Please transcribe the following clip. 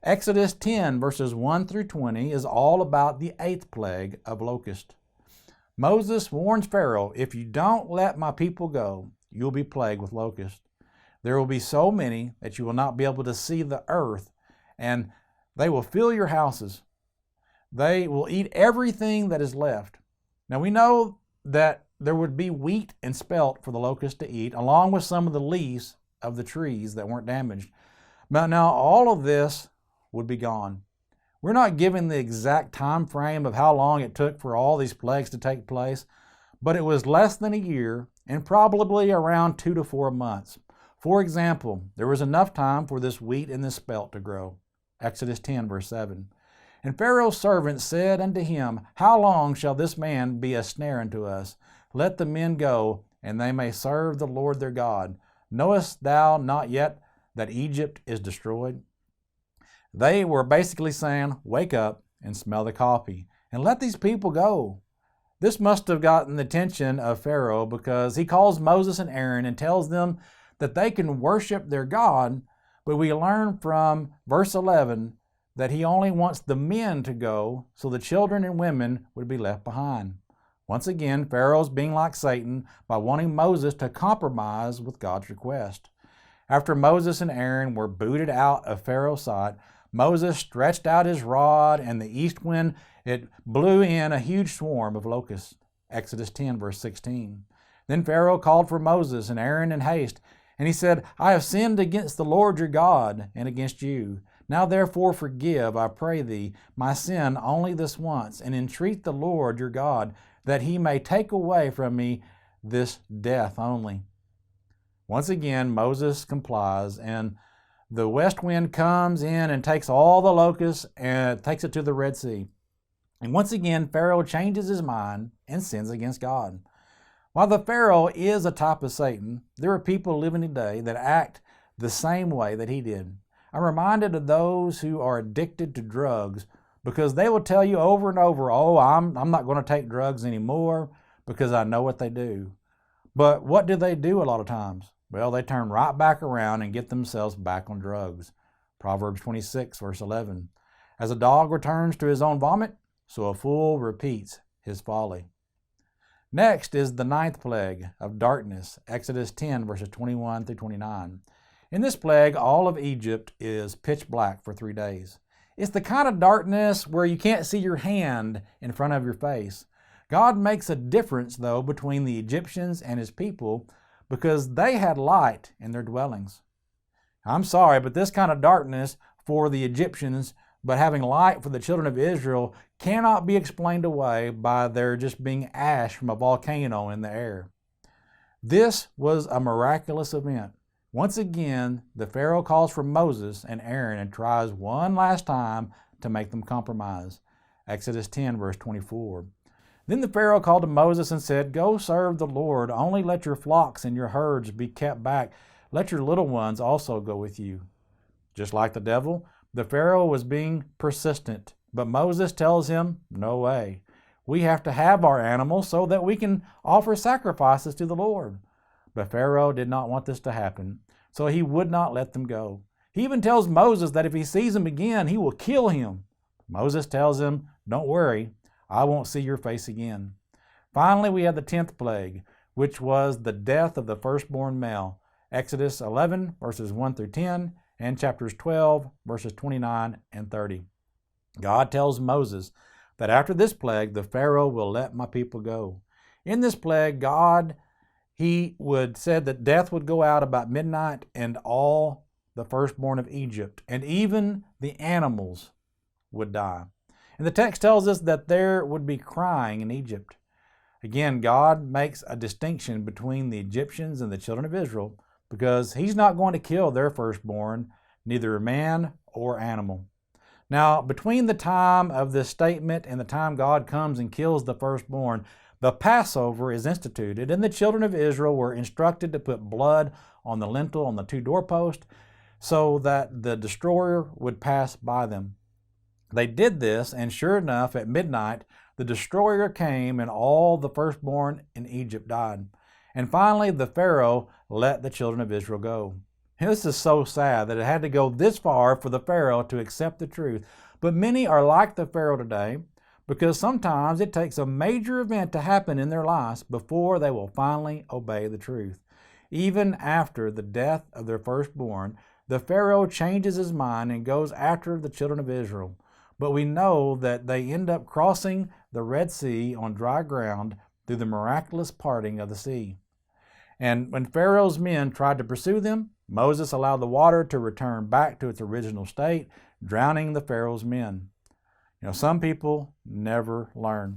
Exodus 10 verses 1 through 20 is all about the 8th plague of locust. Moses warns Pharaoh, if you don't let my people go, you'll be plagued with locusts. There will be so many that you will not be able to see the earth, and they will fill your houses. They will eat everything that is left. Now we know that there would be wheat and spelt for the locusts to eat, along with some of the leaves of the trees that weren't damaged. But now all of this would be gone. We're not given the exact time frame of how long it took for all these plagues to take place, but it was less than a year and probably around 2 to 4 months. For example, there was enough time for this wheat and this spelt to grow. Exodus 10 verse 7. And Pharaoh's servants said unto him, how long shall this man be a snare unto us? Let the men go, and they may serve the Lord their God. Knowest thou not yet that Egypt is destroyed? They were basically saying, wake up and smell the coffee, and let these people go. This must have gotten the attention of Pharaoh, because he calls Moses and Aaron and tells them that they can worship their God, but we learn from verse 11 that he only wants the men to go, so the children and women would be left behind. Once again, Pharaoh's being like Satan by wanting Moses to compromise with God's request. After Moses and Aaron were booted out of Pharaoh's sight, Moses stretched out his rod, and the east wind, it blew in a huge swarm of locusts. Exodus 10 verse 16. Then Pharaoh called for Moses and Aaron in haste, and he said, I have sinned against the Lord your God and against you. Now therefore forgive, I pray thee, my sin only this once, and entreat the Lord your God, that he may take away from me this death only. Once again, Moses complies, and the west wind comes in and takes all the locusts and takes it to the Red Sea. And once again, Pharaoh changes his mind and sins against God. While the Pharaoh is a type of Satan, there are people living today that act the same way that he did. I'm reminded of those who are addicted to drugs, because they will tell you over and over, oh, I'm not going to take drugs anymore because I know what they do. But what do they do a lot of times? Well, they turn right back around and get themselves back on drugs. Proverbs 26 verse 11. As a dog returns to his own vomit, so a fool repeats his folly. Next is the 9th plague of darkness, Exodus 10 verses 21 through 29. In this plague, all of Egypt is pitch black for 3 days. It's the kind of darkness where you can't see your hand in front of your face. God makes a difference, though, between the Egyptians and his people, because they had light in their dwellings. I'm sorry, but this kind of darkness for the Egyptians, but having light for the children of Israel, cannot be explained away by there just being ash from a volcano in the air. This was a miraculous event. Once again, the Pharaoh calls for Moses and Aaron and tries one last time to make them compromise. Exodus 10 verse 24. Then the Pharaoh called to Moses and said, go serve the Lord, only let your flocks and your herds be kept back. Let your little ones also go with you. Just like the devil, the Pharaoh was being persistent, but Moses tells him, no way. We have to have our animals so that we can offer sacrifices to the Lord. But Pharaoh did not want this to happen, so he would not let them go. He even tells Moses that if he sees him again, he will kill him. Moses tells him, don't worry, I won't see your face again. Finally, we have the 10th plague, which was the death of the firstborn male. Exodus 11, verses 1 through 10, and chapters 12, verses 29 and 30. God tells Moses that after this plague, the Pharaoh will let my people go. In this plague, He said that death would go out about midnight, and all the firstborn of Egypt, and even the animals would die. And the text tells us that there would be crying in Egypt. Again, God makes a distinction between the Egyptians and the children of Israel, because he's not going to kill their firstborn, neither man or animal. Now, between the time of this statement and the time God comes and kills the firstborn, the Passover is instituted, and the children of Israel were instructed to put blood on the lintel on the 2 doorposts so that the destroyer would pass by them. They did this, and sure enough, at midnight, the destroyer came and all the firstborn in Egypt died. And finally, the Pharaoh let the children of Israel go. This is so sad that it had to go this far for the Pharaoh to accept the truth. But many are like the Pharaoh today, because sometimes it takes a major event to happen in their lives before they will finally obey the truth. Even after the death of their firstborn, the Pharaoh changes his mind and goes after the children of Israel. But we know that they end up crossing the Red Sea on dry ground through the miraculous parting of the sea. And when Pharaoh's men tried to pursue them, Moses allowed the water to return back to its original state, drowning the Pharaoh's men. Some people never learn.